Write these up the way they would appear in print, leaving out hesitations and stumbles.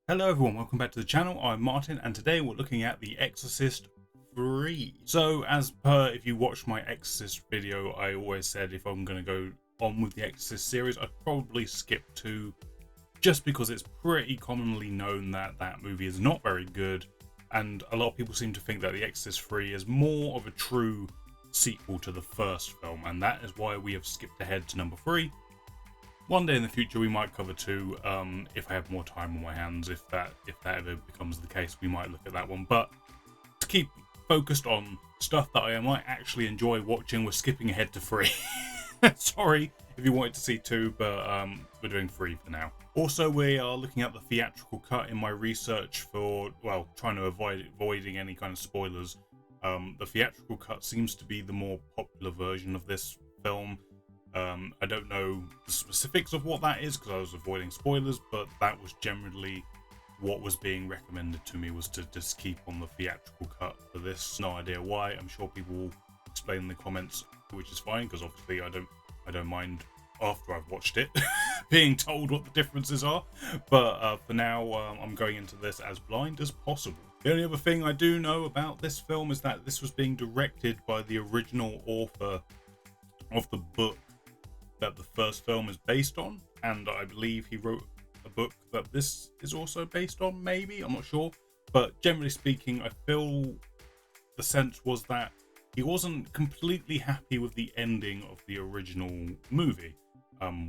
Hello everyone, welcome back to the channel. I'm Martin and today we're looking at The Exorcist 3. So as per, if you watched my Exorcist video, I always said if I'm going to go on with the Exorcist series, I'd probably skip 2 just because it's pretty commonly known that that movie is not very good, and a lot of people seem to think that The Exorcist 3 is more of a true sequel to the first film, and that is why we have skipped ahead to number 3. One day in the future we might cover 2 if I have more time on my hands. If that ever becomes the case, we might look at that one. But to keep focused on stuff that I might actually enjoy watching, we're skipping ahead to 3. Sorry if you wanted to see 2, but we're doing 3 for now. Also, we are looking at the theatrical cut in my research for, well, trying to avoiding any kind of spoilers. The theatrical cut seems to be the more popular version of this film. I don't know the specifics of what that is because I was avoiding spoilers, but that was generally what was being recommended to me, was to just keep on the theatrical cut for this. No idea why. I'm sure people will explain in the comments, which is fine because obviously I don't mind after I've watched it being told what the differences are. But for now, I'm going into this as blind as possible. The only other thing I do know about this film is that this was being directed by the original author of the book that the first film is based on, and I believe he wrote a book that this is also based on, maybe, I'm not sure. But generally speaking, I feel the sense was that he wasn't completely happy with the ending of the original movie,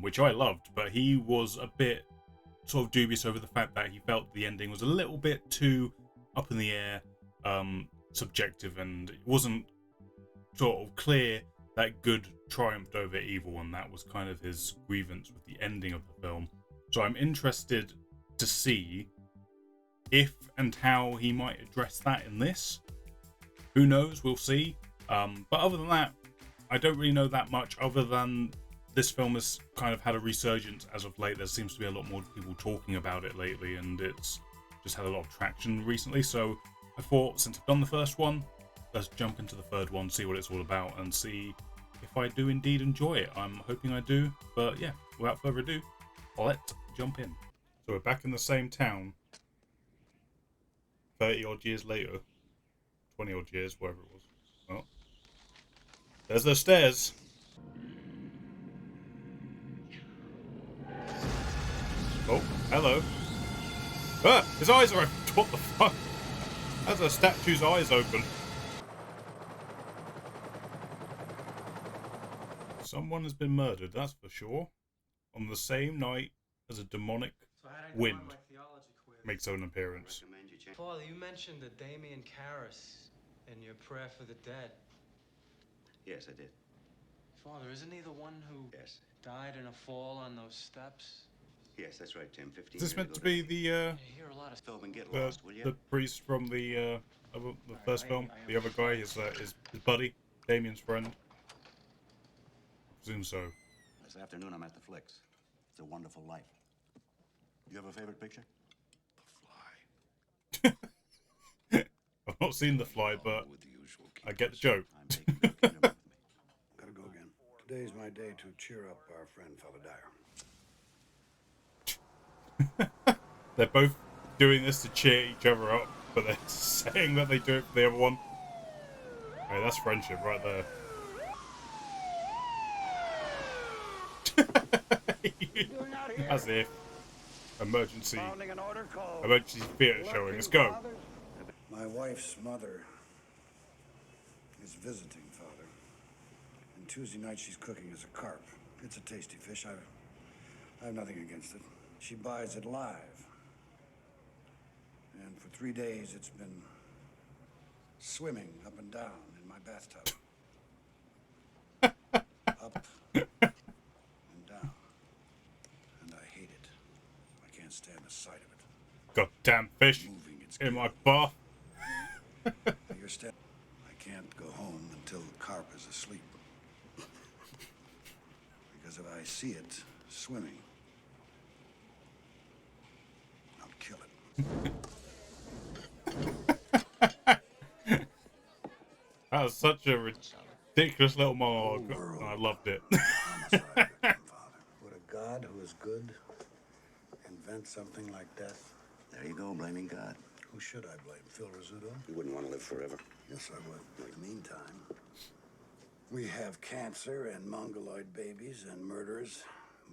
which I loved, but he was a bit sort of dubious over the fact that he felt the ending was a little bit too up in the air, subjective, and it wasn't sort of clear that good triumphed over evil, and that was kind of his grievance with the ending of the film. So I'm interested to see if and how he might address that in this. Who knows, we'll see. But other than that, I don't really know that much, other than this film has kind of had a resurgence as of late. There seems to be a lot more people talking about it lately, and it's just had a lot of traction recently. So I thought, since I've done the first one, let's jump into the third one, see what it's all about, and see if I do indeed enjoy it. I'm hoping I do, but yeah, without further ado, let's jump in. So we're back in the same town 30 odd years later, 20 odd years, whatever it was. Well, there's those stairs. Oh, hello. Ah, his eyes are open. What the fuck? How's a statue's eyes open? Someone has been murdered, that's for sure, on the same night as a demonic wind makes an appearance. Father, you mentioned the Damien Karras in your prayer for the dead. Yes, I did. Father, isn't he the one who died in a fall on those steps? Yes, that's right, Tim. 15 Is this years meant ago to be today. the I hear a lot of Film and get lost, will you? the priest from the first film? The other guy is his buddy, Damien's friend. I presume so. This afternoon I'm at the Flicks. It's a Wonderful Life. You have a favorite picture? I've not seen The Fly, but I get the joke. I'm taking good care of me. Gotta go again. Today's my day to cheer up our friend Father Dyer. They're both doing this to cheer each other up, but they're saying that they do it for the other one. Hey, that's friendship right there. As if emergency theatre showing. Let's go. My wife's mother is visiting, Father. And Tuesday night she's cooking us a carp. It's a tasty fish. I have nothing against it. She buys it live. And for 3 days it's been swimming up and down in my bathtub. Up and down. And I hate it. I can't stand the sight of it. Goddamn fish Moving its in my bath. You're I can't go home until the carp is asleep. Because if I see it swimming, I'll kill it. That was such a ridiculous little monologue. I loved it. Would a God who is good invent something like death? There you go, blaming God. Who should I blame? Phil Rizzuto? You wouldn't want to live forever. Yes, I would. In the meantime, we have cancer and mongoloid babies and murderers,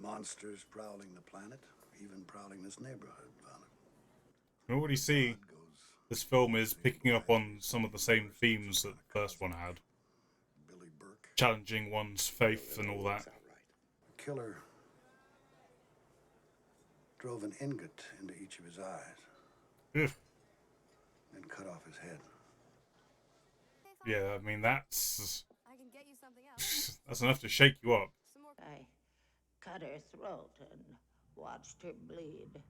monsters prowling the planet, even prowling this neighborhood, Father. You already see this film is picking up on some of the same themes that the first one had. Billy Burke. Challenging one's faith and all that. The killer drove an ingot into each of his eyes Ugh. and cut off his head. Yeah, I mean, that's I can get you something else. that's enough to shake you up. Some more. I cut her throat and watched her bleed.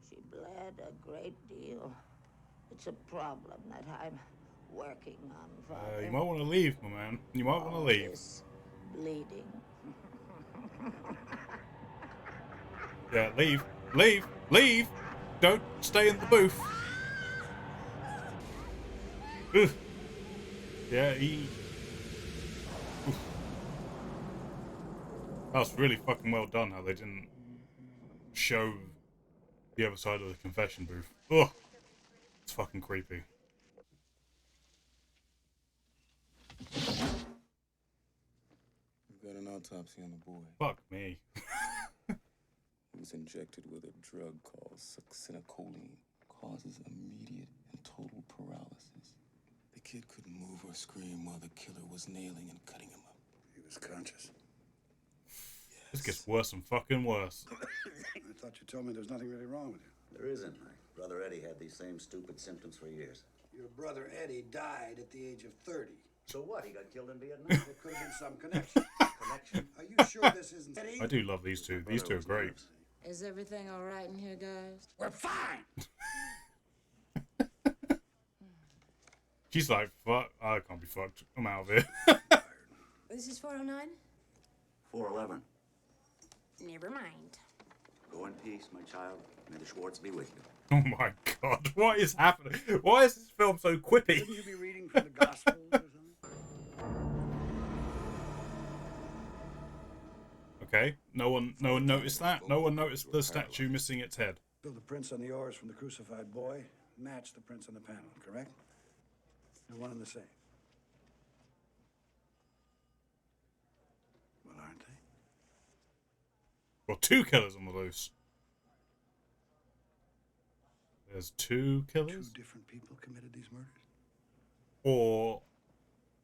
She bled a great deal. It's a problem that I'm working on, Father. You might want to leave, my man. You might want to leave. This bleeding. Yeah, leave. Leave. Leave! Don't stay in the booth. Ugh. Yeah, he... Oof. That was really fucking well done how they didn't show the other side of the confession booth. Ugh. It's fucking creepy. We've got an autopsy on the boy. Fuck me. He was injected with a drug called succinylcholine. Causes immediate and total paralysis. The kid couldn't move or scream while the killer was nailing and cutting him up. He was conscious. This gets worse and fucking worse. I thought you told me there's nothing really wrong with you. There isn't. My brother Eddie had these same stupid symptoms for years. Your brother Eddie died at the age of 30. So what? He got killed in Vietnam? There could have been some connection. Connection? Are you sure this isn't Eddie? I do love these two. These two are great. Is everything all right in here, guys? We're fine! She's like, fuck, I can't be fucked. I'm out of here. This is 409? 411. Never mind. Go in peace, my child. May the Schwartz be with you. Oh my god, what is happening? Why is this film so quippy? Shouldn't you be reading from the Gospels or something? Okay, no one noticed that. No one noticed the statue missing its head. So the prints on the oars from the crucified boy match the prints on the panel, correct? They're one and the same. Well, aren't they? Well, two killers on the loose. There's two killers? Two different people committed these murders? Or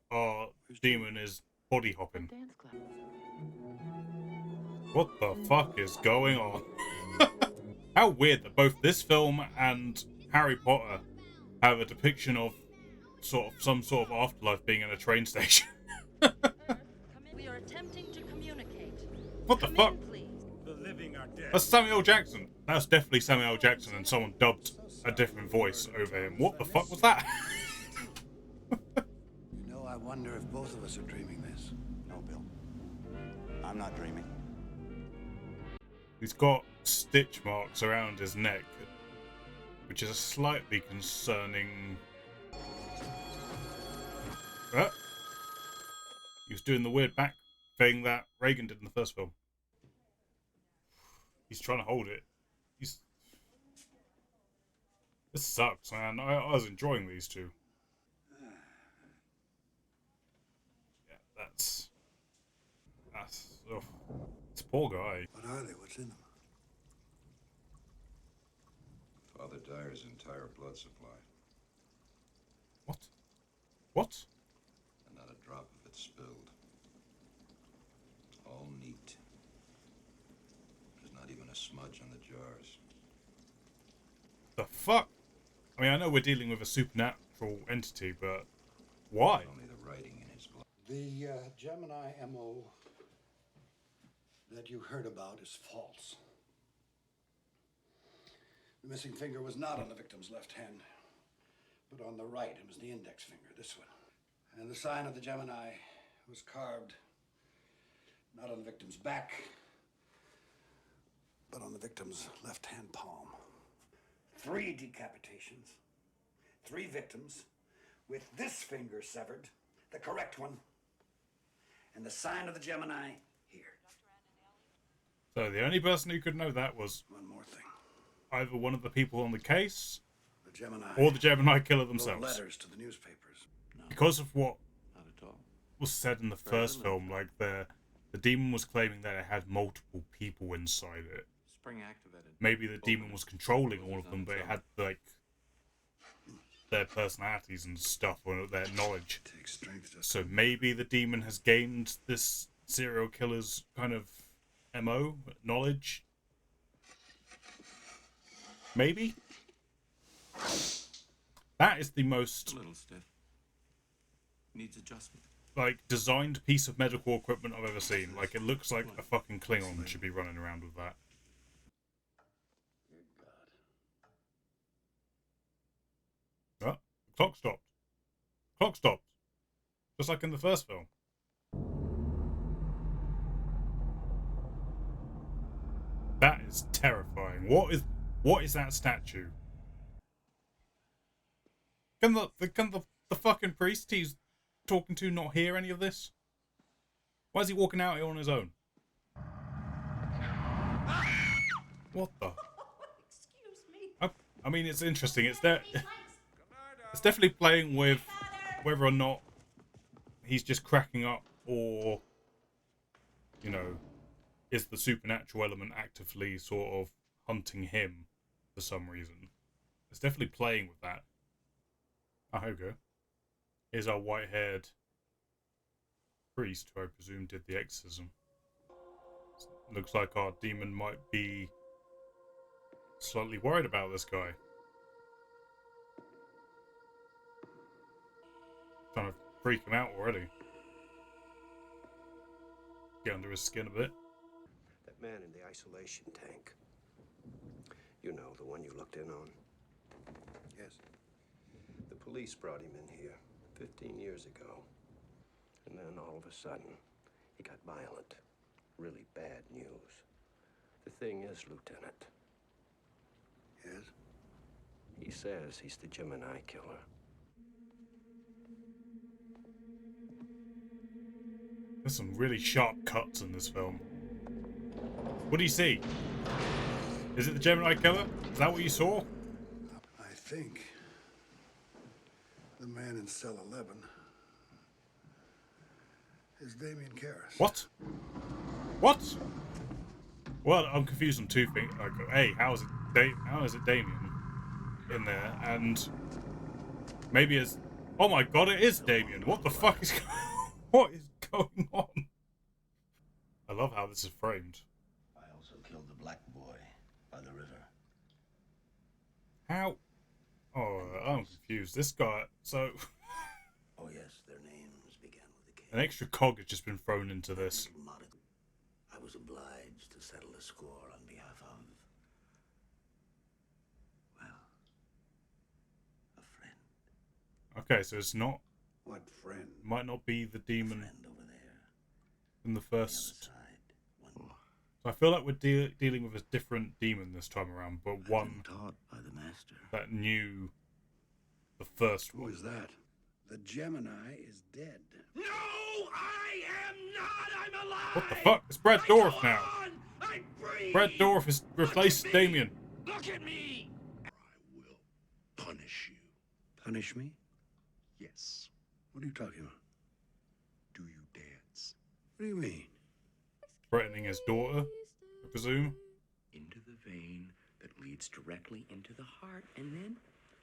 our demon is body hopping. Dance club. What the fuck is going on? How weird that both this film and Harry Potter have a depiction of some sort of afterlife being in a train station. We are attempting to communicate. What the fuck? Please. That's Samuel L. Jackson. That's definitely Samuel L. Jackson, and someone dubbed a different voice over him. What the fuck was that? You know, I wonder if both of us are dreaming this. No, Bill. I'm not dreaming. He's got stitch marks around his neck, which is a slightly concerning... He was doing the weird back thing that Reagan did in the first film. He's trying to hold it. This sucks, man. I was enjoying these two. Yeah, that's... Oh, it's a poor guy. What are they? What's in them? Father Dyer's entire blood supply, What? What? and not a drop of it spilled. All neat. There's not even a smudge on the jars. The fuck? I mean, I know we're dealing with a supernatural entity, but why? Only the writing in his blood. The Gemini MO that you heard about is false. The missing finger was not on the victim's left hand, but on the right. It was the index finger, this one. And the sign of the Gemini was carved not on the victim's back, but on the victim's left-hand palm. 3 decapitations, 3 victims, with this finger severed, the correct one, and the sign of the Gemini here. So the only person who could know that was... One more thing. either one of the people on the case The Gemini. or the Gemini killer wrote themselves. letters to the newspapers. Because of what Not at all. was said in the first film, like the demon was claiming that it had multiple people inside it. Spring activated. Maybe the demon was controlling all of them, but it had like their personalities and stuff, or their knowledge. It takes strength to... So maybe the demon has gained this serial killer's kind of MO, knowledge. Maybe? That is the most, A little stiff. Needs adjustment. like, designed piece of medical equipment I've ever seen. Like, it looks like a fucking Klingon should be running around with that. Oh, clock stopped. Clock stopped. Just like in the first film. That is terrifying. What is that statue? Can the fucking priest he's talking to not hear any of this? Why is he walking out here on his own? What the? Excuse me. I mean, it's interesting. It's definitely playing with whether or not he's just cracking up, or, you know, is the supernatural element actively sort of hunting him for some reason. It's definitely playing with that. Oh, here we go. Here's our white-haired priest, who I presume did the exorcism. Looks like our demon might be slightly worried about this guy. Trying to freak him out already. Get under his skin a bit. That man in the isolation tank. You know, the one you looked in on. Yes. The police brought him in here 15 years ago. And then all of a sudden, he got violent. Really bad news. The thing is, Lieutenant. Yes? He says he's the Gemini killer. There's some really sharp cuts in this film. What do you see? Is it the Gemini killer? Is that what you saw? I think the man in cell 11 is Damien Karras. What? What? Well, I'm confused on two things. Like, hey, how is it Damien in there? And maybe it's... Oh my god, it is Damien. What the fuck is... What is going on? I love how this is framed. I also killed the black boy by the river. How? Oh, I'm confused. This guy... So... Oh yes, their names began with a K. An extra cog has just been thrown into this. I was obliged to settle a score on behalf of, well, a friend. Okay, so it's not... What friend? Might not be the demon Friend over there. in the On the other first... side. One So I feel like we're dealing with a different demon this time around, but I've one been taught by the master. that knew the first Who one. is that? The Gemini is dead. No, I am not! I'm alive! What the fuck? It's Brad Dourif now. I breathe! Brad Dourif has replaced me. Damien. Look at me! I will punish you. Punish me? Yes. What are you talking about? Do you dance? What do you mean? Threatening his daughter, I presume. Into the vein that leads directly into the heart, and then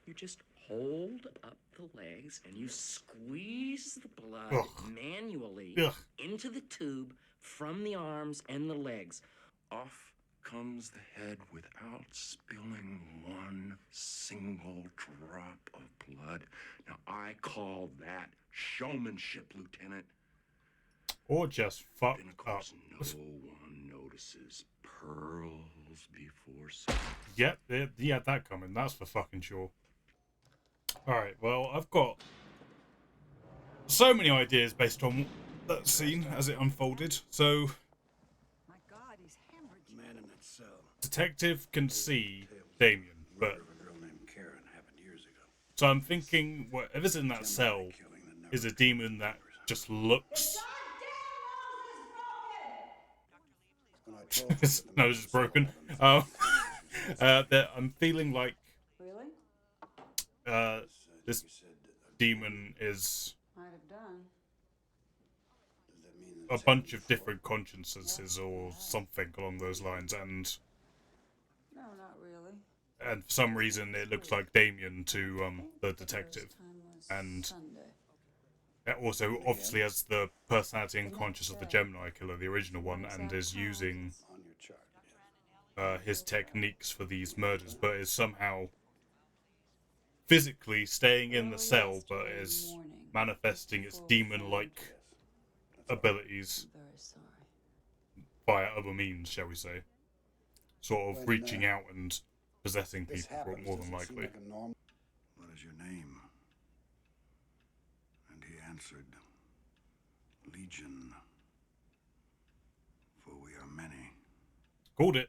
you just hold up the legs and you squeeze the blood manually into the tube from the arms and the legs. Off comes the head without spilling one single drop of blood. Now, I call that showmanship, Lieutenant. Or just fucked And of up. course, no one notices pearls before sun. Yep, he had that coming, that's for fucking sure. Alright, well, I've got so many ideas based on that scene as it unfolded. So, My God, he's hemorrhaging. The man in that cell. detective can see Damien, but... Murder of a girl named Karen happened years ago. So I'm thinking whatever's in that cell is a demon that just looks... When I told you His that the man nose in is cell broken. 11 that I'm feeling like Really? this demon is Might have done. a bunch of different consciences or something along those lines, and No, not really. for some reason it looks like Damien to the detective, and it also obviously has the personality and conscience of the Gemini killer, the original one, and is using his techniques for these murders, but is somehow physically staying in the cell, but is manifesting its demon-like abilities via other means, shall we say. Sort of reaching out and possessing people, more than likely. What is your name? And he answered, Legion, for we are many. Called it.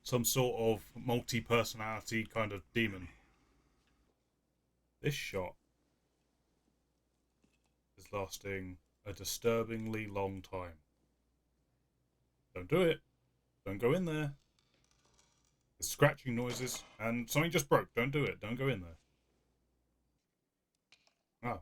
Some sort of multi-personality kind of demon. This shot is lasting a disturbingly long time. Don't do it. Don't go in there. There's scratching noises, and something just broke. Don't do it. Don't go in there. Oh.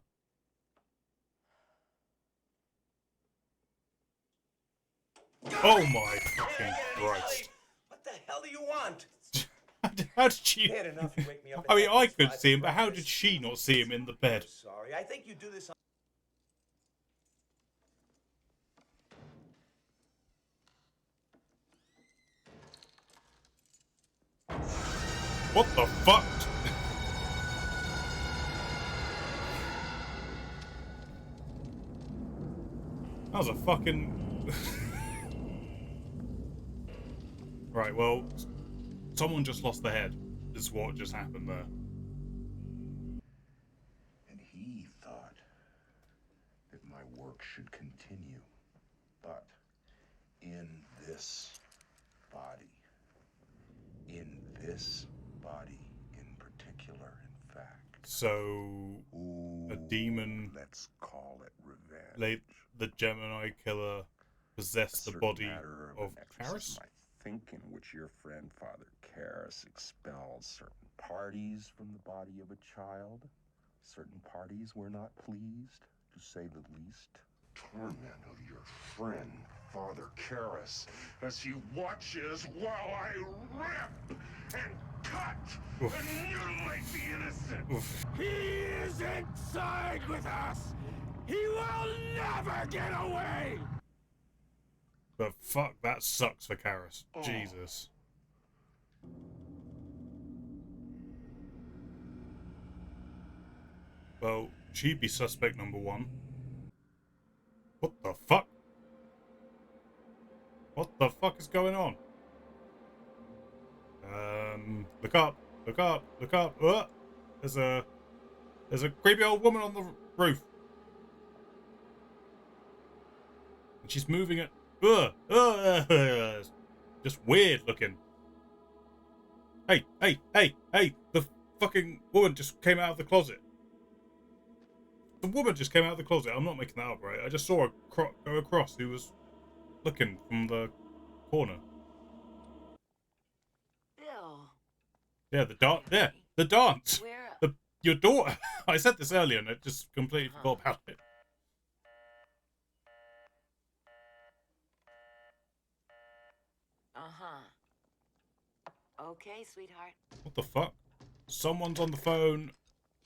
Oh my fucking Christ. What the hell do you want? How did you... Bad enough you wake me up I mean, at I half could past see him, for but how did breakfast. she not see him in the bed? Sorry, I think you do this on... What the fuck? That was a fucking... Right, well, someone just lost their head, is what just happened there. And he thought that my work should continue, but in this body. In this body in particular, in fact. So, a demon... Let's call it revenge. The Gemini killer possessed the body of Karis? I think in which your friend Father Karis expelled certain parties from the body of a child. Certain parties were not pleased, to say the least. Torment of your friend Father Karis as he watches while I rip and cut and mutilate the innocent. He is inside with us. He will never get away. But fuck, that sucks for Karis. Jesus. Well, she'd be suspect number one. What the fuck? What the fuck is going on? Look up, look up, look up. There's a creepy old woman on the roof. And she's moving it. Just weird looking. Hey, hey, hey, hey! The fucking woman just came out of the closet. The woman just came out of the closet. I'm not making that up, right? I just saw her go across who was looking from the corner. Bill. Yeah, the dance. Yeah, the dance. Where? Your daughter. I said this earlier and I just completely forgot about it. Okay, sweetheart. What the fuck? Someone's on the phone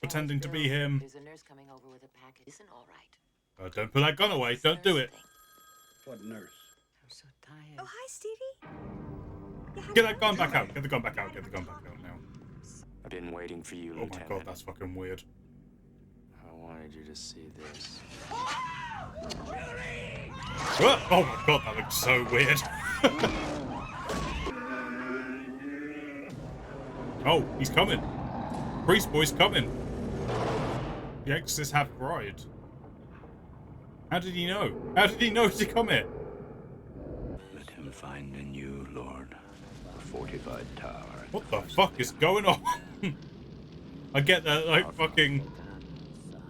pretending to be him. There's a nurse coming over with a package. Isn't all right. Don't put that gun away. Don't do it. What nurse? I'm so tired. Oh, hi, Stevie. Get that gun back out. Get the gun back out. Get the gun back out now. I've been waiting for you, Oh my god, that's fucking weird. I wanted you to see this. Oh my god, that looks so weird. Oh, he's coming. Priest boy's coming. The Exorcist have bride. How did he know? How did he know to come here? Let him find in you, Lord, a fortified tower. What the fuck is going on? I get that, like, fucking...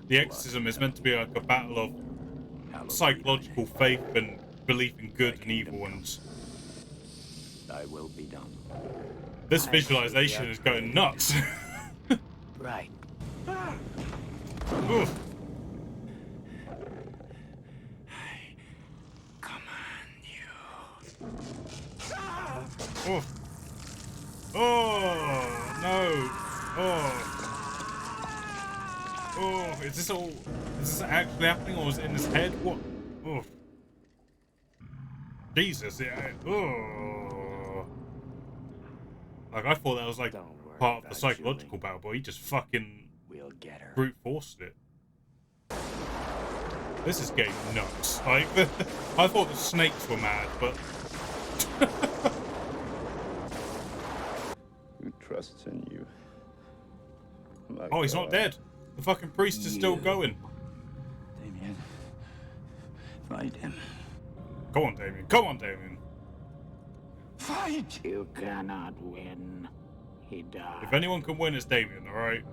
The exorcism is meant to be like a battle of psychological faith and belief in good and evil and Thy will be done. This visualization is going nuts. Right. Oof. Oh. Oh no. Oh. Oh, is this actually happening, or is it in his head? What? Oh. Jesus, yeah. Oh. Like, I thought that was like part of the psychological battle, but he just fucking brute forced it. This is getting nuts. Like, I thought the snakes were mad, but Who trusts in you? My oh, he's not God. dead. The fucking priest is still going. Damien, fight him. Come on, Damien. Come on, Damien. Fight! You cannot win. He died. If anyone can win, it's Damien, alright?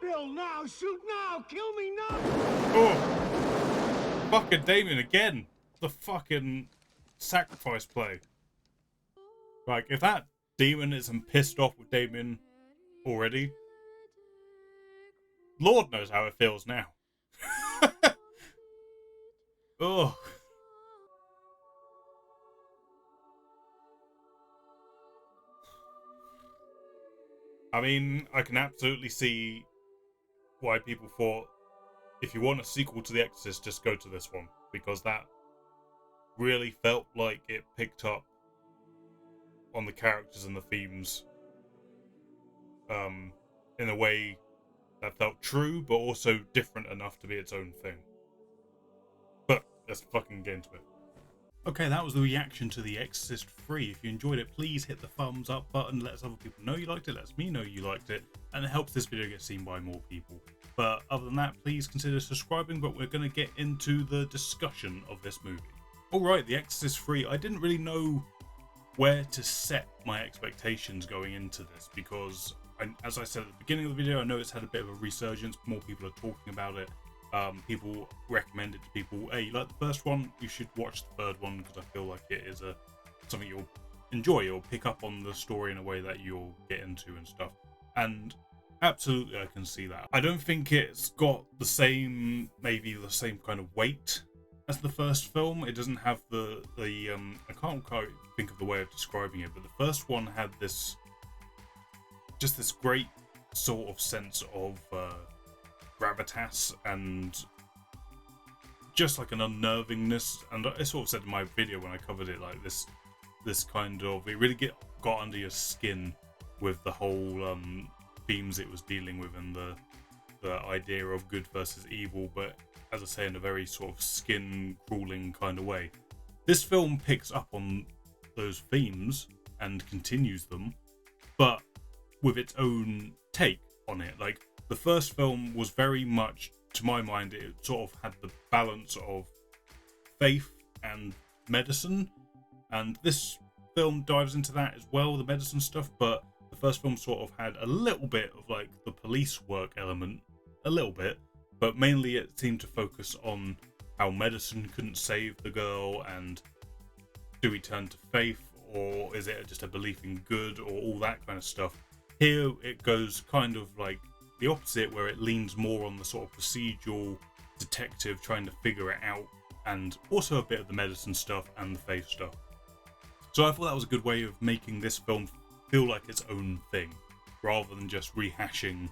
Bill, now! Shoot now! Kill me now! Oh! Fucking Damien again! The fucking sacrifice play. Like, if that demon isn't pissed off with Damien already, Lord knows how it feels now. Oh. I mean, I can absolutely see why people thought, if you want a sequel to The Exorcist, just go to this one, because that really felt like it picked up on the characters and the themes in a way that felt true, but also different enough to be its own thing. But let's fucking get into it. Okay, that was the reaction to The Exorcist 3. If you enjoyed it, please hit the thumbs up button. Let other people know you liked it. Lets me know you liked it. And it helps this video get seen by more people. But other than that, please consider subscribing. But we're going to get into the discussion of this movie. Alright, The Exorcist 3. I didn't really know where to set my expectations going into this. Because, as I said at the beginning of the video, I know it's had a bit of a resurgence. More people are talking about it. People recommend it to people. Hey, you like the first one? You should watch the third one, because I feel like it is something you'll enjoy. You'll pick up on the story in a way that you'll get into and stuff. And absolutely, I can see that. I don't think it's got maybe the same kind of weight as the first film. It doesn't have the I can't quite think of the way of describing it, but the first one had this great sort of sense of gravitas and just like an unnervingness, and I sort of said in my video when I covered it, like this kind of, it really got under your skin with the whole themes it was dealing with and the idea of good versus evil, but as I say, in a very sort of skin crawling kind of way. This film picks up on those themes and continues them, but with its own take on it. Like, the first film was very much, to my mind, it sort of had the balance of faith and medicine, and this film dives into that as well, the medicine stuff, but the first film sort of had a little bit of like the police work element, a little bit, but mainly it seemed to focus on how medicine couldn't save the girl, and do we turn to faith, or is it just a belief in good, or all that kind of stuff. Here it goes kind of like the opposite, where it leans more on the sort of procedural detective trying to figure it out, and also a bit of the medicine stuff and the faith stuff. So I thought that was a good way of making this film feel like its own thing, rather than just rehashing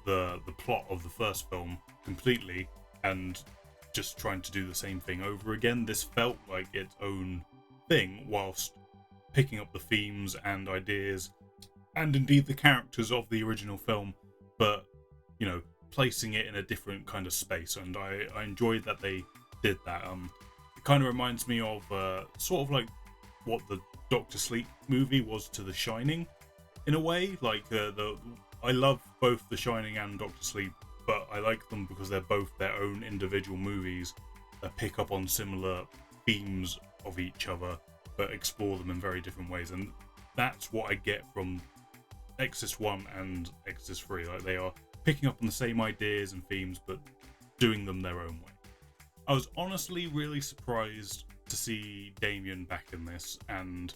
the plot of the first film completely and just trying to do the same thing over again. This felt like its own thing, whilst picking up the themes and ideas, and indeed the characters of the original film, but, you know, placing it in a different kind of space, and I enjoyed that they did that. It kind of reminds me of sort of like what the Dr. Sleep movie was to The Shining, in a way. Like, I love both The Shining and Dr. Sleep, but I like them because they're both their own individual movies that pick up on similar themes of each other, but explore them in very different ways, and that's what I get from Exorcist 1 and Exorcist 3. Like, they are picking up on the same ideas and themes, but doing them their own way. I was honestly really surprised to see Damien back in this, and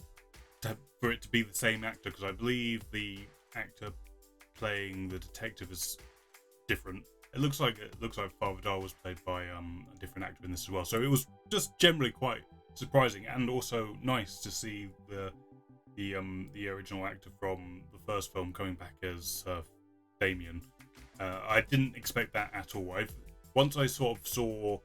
for it to be the same actor, because I believe the actor playing the detective is different. It looks like Father Dyer was played by a different actor in this as well. So it was just generally quite surprising, and also nice to see the original actor from the first film coming back as Damien. I didn't expect that at all. Once I sort of saw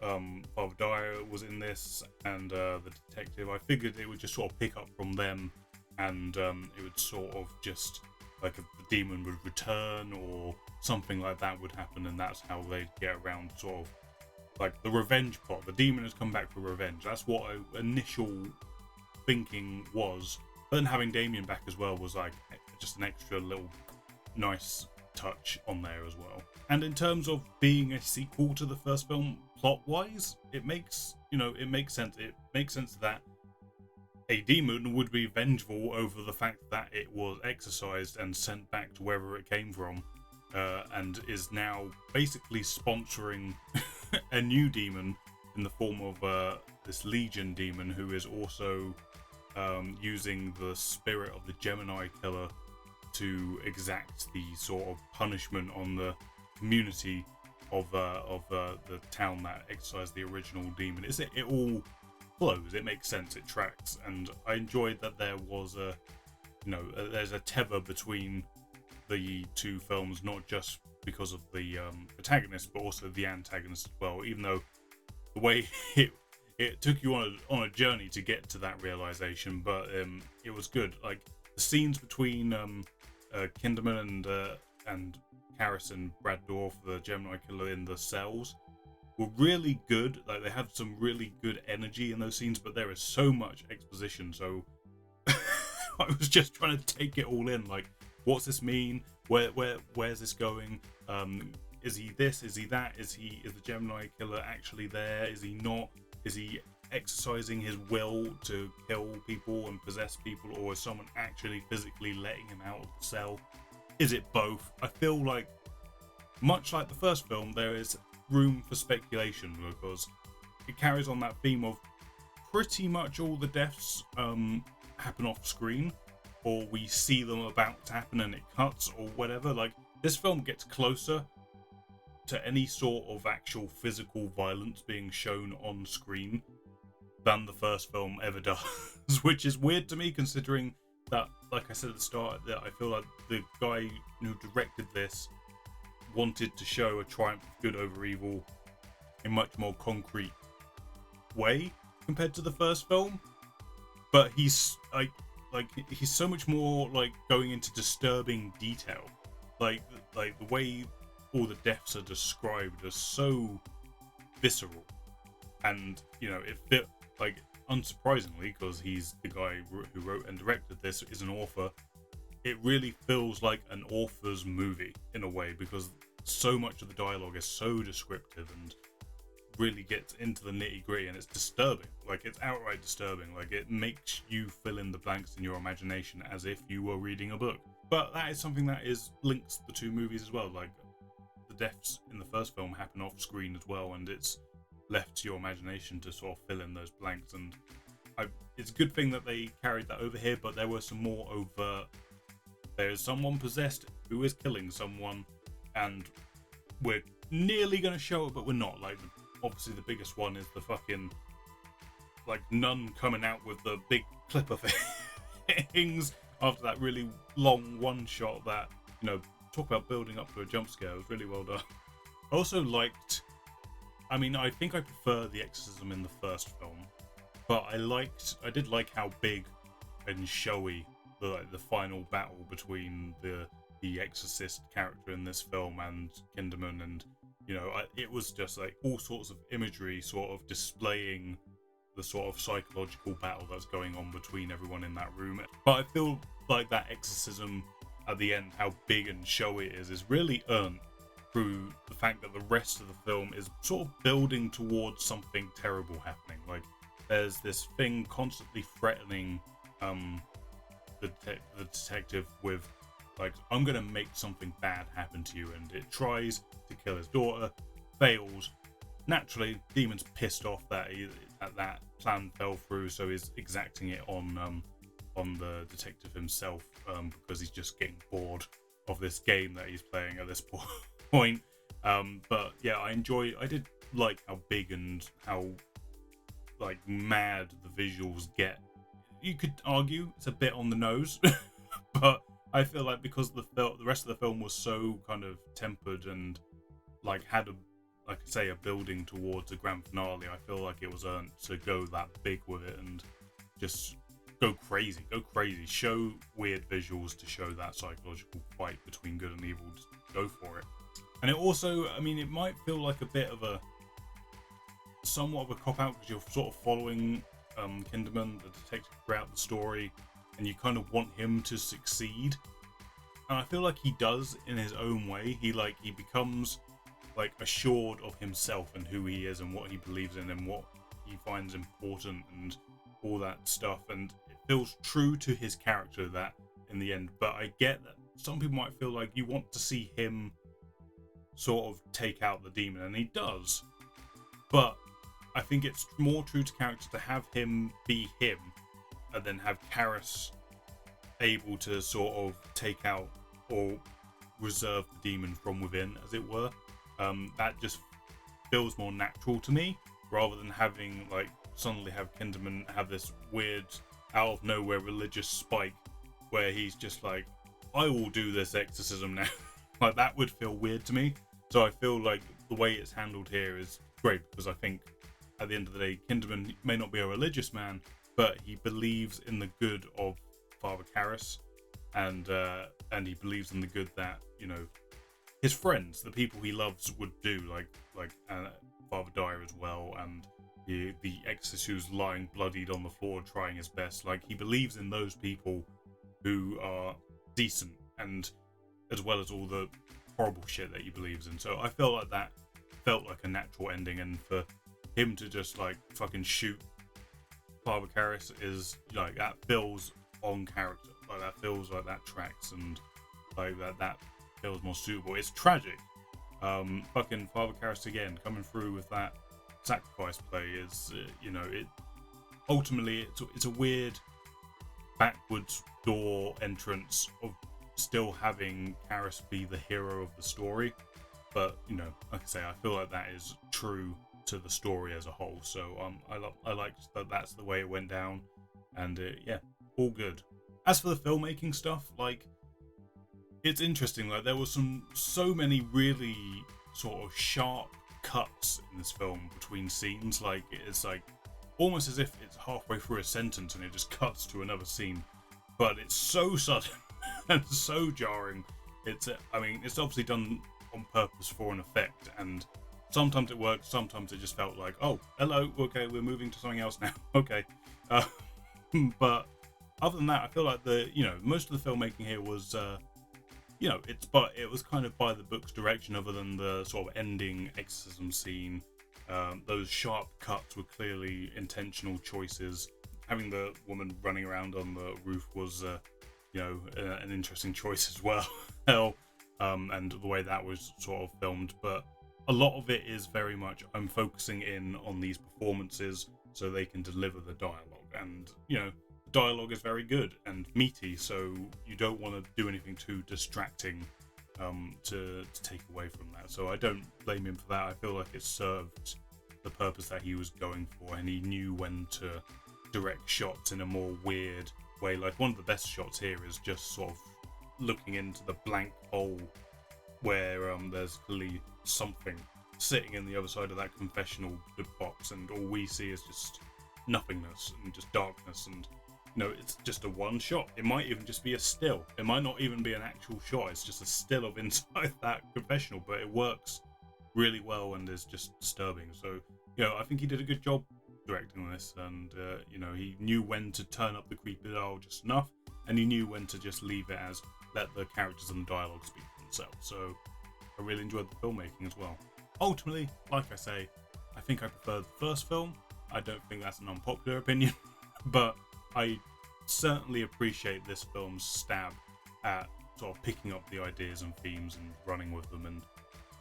Father Dyer was in this and the detective, I figured it would just sort of pick up from them, and it would sort of just like the demon would return or something like that would happen, and that's how they'd get around sort of like the revenge plot. The demon has come back for revenge. That's what initial thinking was. But then having Damien back as well was like just an extra little nice touch on there as well. And in terms of being a sequel to the first film, plot-wise, it makes sense. It makes sense that a demon would be vengeful over the fact that it was exorcised and sent back to wherever it came from, and is now basically sponsoring a new demon in the form of this Legion demon, who is also using the spirit of the Gemini killer to exact the sort of punishment on the community of the town that exorcised the original demon. It all flows, it makes sense, it tracks, and I enjoyed that there was there's a tether between the two films, not just because of the protagonist but also the antagonist as well, even though the way it took you on a journey to get to that realization, but it was good. Like the scenes between Kinderman and Harrison Braddorf, the Gemini killer, in the cells were really good. Like they have some really good energy in those scenes, but there is so much exposition, so I was just trying to take it all in. Like, what's this mean? Where's this going? Is he this? Is he that? Is the Gemini killer actually there? Is he not? Is he exercising his will to kill people and possess people, or is someone actually physically letting him out of the cell? Is it both? I feel like, much like the first film, there is room for speculation because it carries on that theme of pretty much all the deaths happen off screen, or we see them about to happen and it cuts or whatever. Like, this film gets closer to any sort of actual physical violence being shown on screen than the first film ever does, which is weird to me, considering that, like I said at the start, that I feel like the guy who directed this wanted to show a triumph of good over evil in much more concrete way compared to the first film. But he's he's so much more like going into disturbing detail, like the way all the deaths are described are so visceral, and it fit, like, unsurprisingly, because he's the guy who wrote and directed this, is an author. It really feels like an author's movie in a way, because so much of the dialogue is so descriptive and really gets into the nitty-gritty, and it's disturbing. Like, it's outright disturbing. Like, it makes you fill in the blanks in your imagination as if you were reading a book. But that is something that links the two movies as well. Like, the deaths in the first film happen off screen as well, and it's left to your imagination to sort of fill in those blanks. And it's a good thing that they carried that over here, but there were some more overt. There's someone possessed who is killing someone, and we're nearly going to show it, but we're not. Like, obviously the biggest one is the fucking, like, nun coming out with the big clipper things after that really long one shot that, talk about building up to a jump scare. It was really well done. I also liked, I think I prefer the exorcism in the first film, but I did like how big and showy the final battle between the Exorcist character in this film and Kinderman, and it was just like all sorts of imagery sort of displaying the sort of psychological battle that's going on between everyone in that room. But I feel like that exorcism at the end, how big and showy it is really earned through the fact that the rest of the film is sort of building towards something terrible happening. Like, there's this thing constantly threatening the detective with, like, I'm gonna make something bad happen to you, and it tries to kill his daughter, fails, naturally, Demon's pissed off that that plan fell through, so he's exacting it on the detective himself, because he's just getting bored of this game that he's playing at this point. But yeah, I did like how big and how like mad the visuals get. You could argue it's a bit on the nose, but I feel like because the rest of the film was so kind of tempered and like had a building towards a grand finale, I feel like it was earned to go that big with it and just go crazy, show weird visuals to show that psychological fight between good and evil. Just go for it. And it also, I mean, it might feel like a bit of a somewhat of a cop out because you're sort of following Kinderman, the detective, throughout the story, and you kind of want him to succeed. And I feel like he does in his own way. He becomes like assured of himself and who he is and what he believes in and what he finds important and all that stuff. And it feels true to his character that in the end. But I get that some people might feel like you want to see him sort of take out the demon, and he does. But I think it's more true to character to have him be him and then have Karis able to sort of take out or reserve the demon from within, as it were. That just feels more natural to me, rather than having like suddenly have Kinderman have this weird out of nowhere religious spike where he's just like, I will do this exorcism now. Like, that would feel weird to me. So I feel like the way it's handled here is great, because I think at the end of the day, Kinderman may not be a religious man, but he believes in the good of Father Karras, and he believes in the good that, you know, his friends, the people he loves, would do, like Father Dyer as well, and the exorcist who's lying bloodied on the floor trying his best. Like, he believes in those people who are decent, and as well as all the horrible shit that he believes in. So I felt like that felt like a natural ending, and for him to just like fucking shoot Father Karras is like, that feels on character. Like, that feels like that tracks, and like that feels more suitable. It's tragic. Fucking Father Karras again coming through with that sacrifice play is, you know, it ultimately it's a weird backwards door entrance of still having Karras be the hero of the story, but you know, like I say, I feel like that is true to the story as a whole. So I liked that that's the way it went down, and yeah, all good. As for the filmmaking stuff, like, it's interesting. Like, there was so many really sort of sharp cuts in this film between scenes. Like, it's like almost as if it's halfway through a sentence and it just cuts to another scene, but it's so sudden and so jarring. It's I mean, it's obviously done on purpose for an effect, and sometimes it works, sometimes it just felt like, oh, hello, okay, we're moving to something else now. Okay. But other than that, I feel like most of the filmmaking here was it was kind of by the book's direction, other than the sort of ending exorcism scene. Those sharp cuts were clearly intentional choices. Having the woman running around on the roof was an interesting choice as well. And the way that was sort of filmed, but a lot of it is very much, I'm focusing in on these performances so they can deliver the dialogue, and you know, the dialogue is very good and meaty, so you don't want to do anything too distracting to take away from that. So I don't blame him for that. I feel like it served the purpose that he was going for, and he knew when to direct shots in a more weird way. Like, one of the best shots here is just sort of looking into the blank hole where there's clearly something sitting in the other side of that confessional box, and all we see is just nothingness and just darkness, and you know, it's just a one shot. It might even just be a still. It might not even be an actual shot. It's just a still of inside that confessional, but it works really well and is just disturbing. So, you know, I think he did a good job directing this, and you know, he knew when to turn up the creepy dial just enough, and he knew when to just leave it as let the characters and the dialogue speak for themselves. So I really enjoyed the filmmaking as well. Ultimately, like I say, I think I prefer the first film. I don't think that's an unpopular opinion, but I certainly appreciate this film's stab at sort of picking up the ideas and themes and running with them and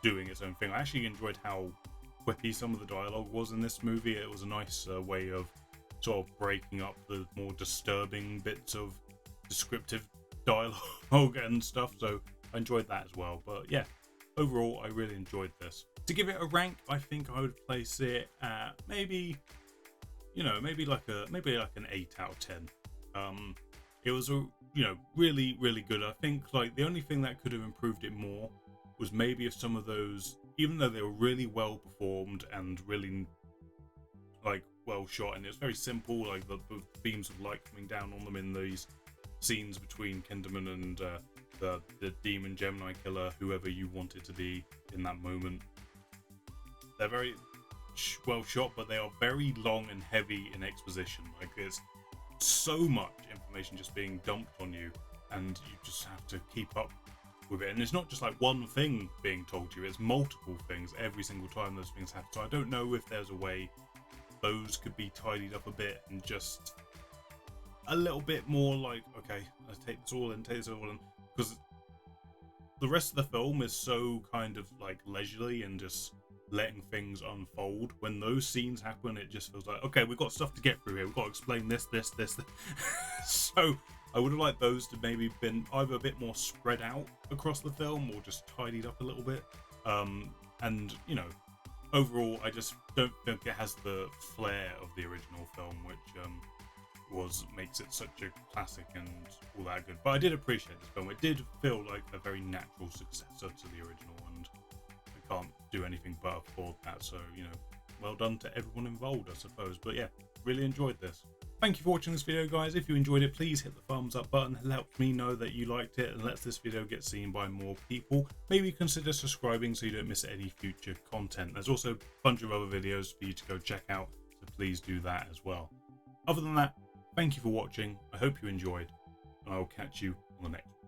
doing its own thing. I actually enjoyed how quippy some of the dialogue was in this movie. It was a nice way of sort of breaking up the more disturbing bits of descriptive dialogue and stuff, so I enjoyed that as well. But yeah, overall I really enjoyed this. To give it a rank, I think I would place it at maybe like an 8 out of 10. It was really, really good. I think like the only thing that could have improved it more was maybe if some of those, even though they were really well performed and really like well shot, and it's very simple, like the beams of light coming down on them in these scenes between Kinderman and the demon Gemini killer, whoever you want it to be in that moment. They're very well shot, but they are very long and heavy in exposition. Like there's so much information just being dumped on you, and you just have to keep up with it. And it's not just like one thing being told to you, it's multiple things every single time those things happen. So I don't know if there's a way those could be tidied up a bit and just a little bit more like, okay, let's take this all in, because the rest of the film is so kind of like leisurely and just letting things unfold. When those scenes happen, it just feels like, okay, we've got stuff to get through here, we've got to explain this. So I would have liked those to maybe been either a bit more spread out across the film or just tidied up a little bit. And overall I just don't think it has the flair of the original film, which makes it such a classic and all that good. But I did appreciate this film. It did feel like a very natural successor to the original, and I can't do anything but applaud that. So well done to everyone involved, I suppose. But yeah, really enjoyed this. Thank you for watching this video, guys. If you enjoyed it, please hit the thumbs up button. It helps me know that you liked it and lets this video get seen by more people. Maybe consider subscribing so you don't miss any future content. There's also a bunch of other videos for you to go check out, so please do that as well. Other than that, thank you for watching. I hope you enjoyed, and I will catch you on the next one.